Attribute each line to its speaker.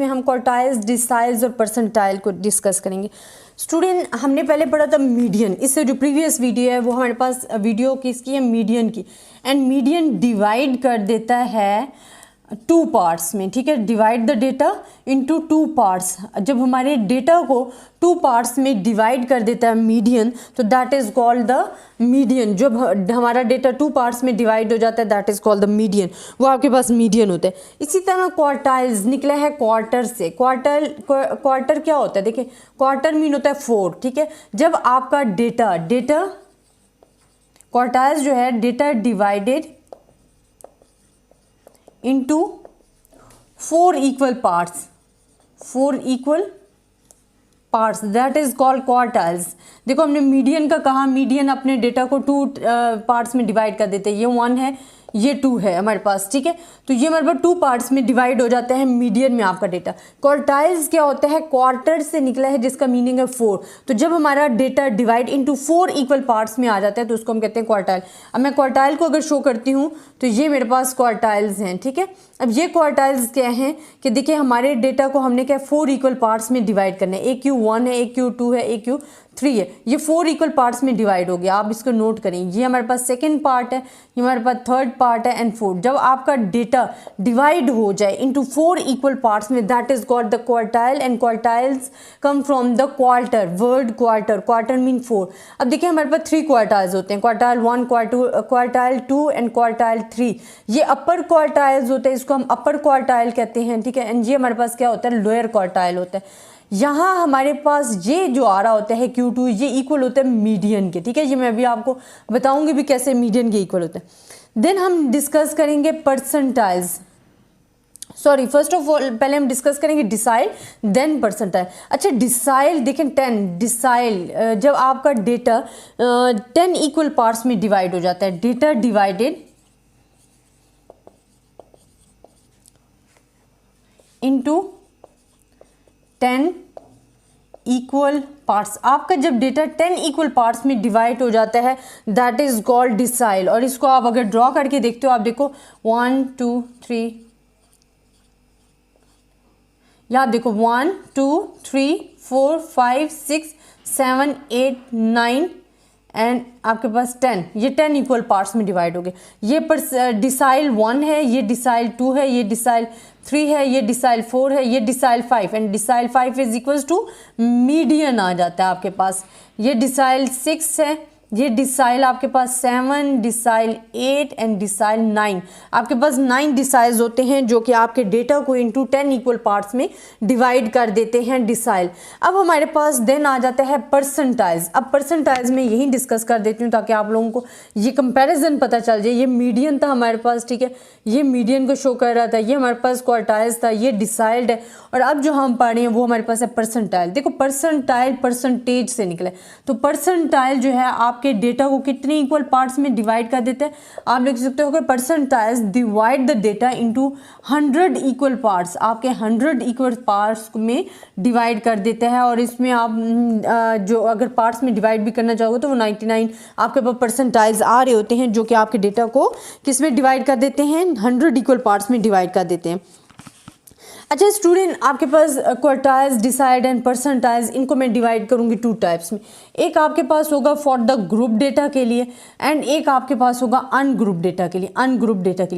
Speaker 1: में हम quartiles, deciles और परसेंटाइल को डिस्कस करेंगे। स्टूडेंट, हमने पहले पढ़ा था मीडियन। इससे जो प्रीवियस वीडियो है वो हमारे पास वीडियो किसकी है, मीडियन की। एंड मीडियन डिवाइड कर देता है टू पार्ट्स में, ठीक है। Divide the data into two parts. जब हमारे डेटा को टू पार्ट्स में डिवाइड कर देता है मीडियन, तो that is called the median. जब हमारा डेटा टू पार्ट्स में डिवाइड हो जाता है, that is called the median. वो आपके पास मीडियन होता है। इसी तरह क्वार्टाइल्स निकला है क्वार्टर से। क्वार्टर क्या होता है, देखिए क्वार्टर मीन होता है 4, ठीक है। जब आपका डेटा क्वार्टाइल्स जो है data divided into 4 equal parts, that is called quartiles। देखो हमने मीडियन का कहा, मीडियन अपने डेटा को 2 पार्ट्स में डिवाइड कर देते हैं। ये 1 है, ये 2 है हमारे पास, ठीक है। तो ये हमारे पास 2 पार्ट्स में डिवाइड हो जाता है मीडियन में आपका डेटा। क्वार्टाइल्स क्या होता है, क्वार्टर से निकला है जिसका मीनिंग है 4। तो जब हमारा data divide into 4 equal parts में आ जाता है तो उसको हम कहते हैं क्वार्टाइल। अब मैं क्वार्टाइल को अगर शो करती हूँ तो ये मेरे पास क्वार्टाइल्स हैं, ठीक है। अब ये क्वार्टाइल्स क्या हैं कि देखिए हमारे डेटा को हमने क्या 4 इक्वल पार्ट्स में डिवाइड करना है। एक क्यू 1 है, एक क्यू 2 है, एक क्यू 3 है। ये 4 इक्वल पार्ट्स में डिवाइड हो गया। आप इसको नोट करें, ये हमारे पास सेकंड पार्ट है, ये हमारे पास थर्ड पार्ट है एंड फोर्थ। जब आपका डेटा डिवाइड हो जाए इनटू 4 इक्वल पार्ट्स में, that is called the quartile. And quartiles come from the quarter, word quarter mean 4। अब देखिए हमारे पास 3 क्वार्टाइल्स होते हैं, क्वार्टाइल 1, क्वार्टाइल 2 एंड क्वार्टाइल 3। ये अपर क्वार्टाइल्स होते हैं, इसको हम अपर क्वार्टाइल कहते हैं, ठीक है। एंड ये हमारे पास क्या होता है, लोअर क्वार्टाइल होता है। यहाँ हमारे पास ये जो आ रहा होता है Q2, ये इक्वल होता है मीडियन के, ठीक है। ये मैं अभी आपको बताऊंगी भी कैसे मीडियन के इक्वल होता है। देन हम डिस्कस करेंगे percentiles. Sorry, first of all पहले हम डिस्कस करेंगे डिसाइल, देन परसेंटाइल। अच्छा, डिसाइल देखें 10, डिसाइल जब आपका डेटा 10 इक्वल पार्ट्स में डिवाइड हो जाता है, data divided into 10 equal parts. आपका जब डेटा 10 इक्वल पार्ट्स में डिवाइड हो जाता है, दैट इज कॉल्ड डिसाइल। और इसको आप अगर ड्रॉ करके देखते हो, आप देखो 1 2 3, यहाँ देखो 1 2 3 4 5 6 7 8 9 एंड आपके पास 10। ये 10 इक्वल पार्ट्स में डिवाइड हो गए। ये डिसाइल 1 है, ये डिसाइल 2 है, ये डिसाइल 3 है, ये डिसाइल 4 है, ये decile 5 and decile 5 is equals to median आ जाता है आपके पास। ये डिसाइल 6 है, ये डिसाइल आपके पास 7, डिसाइल 8 एंड डिसाइल 9। आपके पास 9 डिसाइल्स होते हैं जो कि आपके डेटा को इनटू 10 इक्वल पार्ट्स में डिवाइड कर देते हैं, डिसाइल। अब हमारे पास देन आ जाता है परसेंटाइल्स। अब परसेंटाइल्स में यही डिस्कस कर देती हूँ ताकि आप लोगों को ये कंपैरिजन पता चल जाए। ये मीडियन था हमारे पास, ठीक है, ये मीडियन को शो कर रहा था, ये हमारे पास क्वार्टाइल्स था, ये डिसाइल्ड है। और अब जो हम पढ़ रहे हैं वो हमारे पास है परसेंटाइल। देखो परसेंटाइल परसेंटेज से निकले, तो परसेंटाइल जो है आपके डेटा को कितने इक्वल पार्ट्स में डिवाइड कर देते हैं। आप लिख सकते हो कि percentiles divide the data into 100 equal parts. आपके 100 इक्वल पार्ट्स में डिवाइड कर देता है। और इसमें आप जो अगर पार्ट्स में डिवाइड भी करना चाहोगे तो वो 99 आपके पास परसेंटाइल्स आ रहे होते हैं जो कि आपके डेटा को किस में डिवाइड कर देते हैं, 100 इक्वल पार्ट्स में डिवाइड कर देते हैं। अच्छा स्टूडेंट, आपके पास क्वार्टाइल्स, डिसाइड एंड परसेंटाइल्स, इनको मैं डिवाइड करूंगी 2 टाइप्स में। एक आपके पास होगा फॉर द ग्रुप डेटा के लिए एंड एक आपके पास होगा अनग्रुप डेटा के लिए।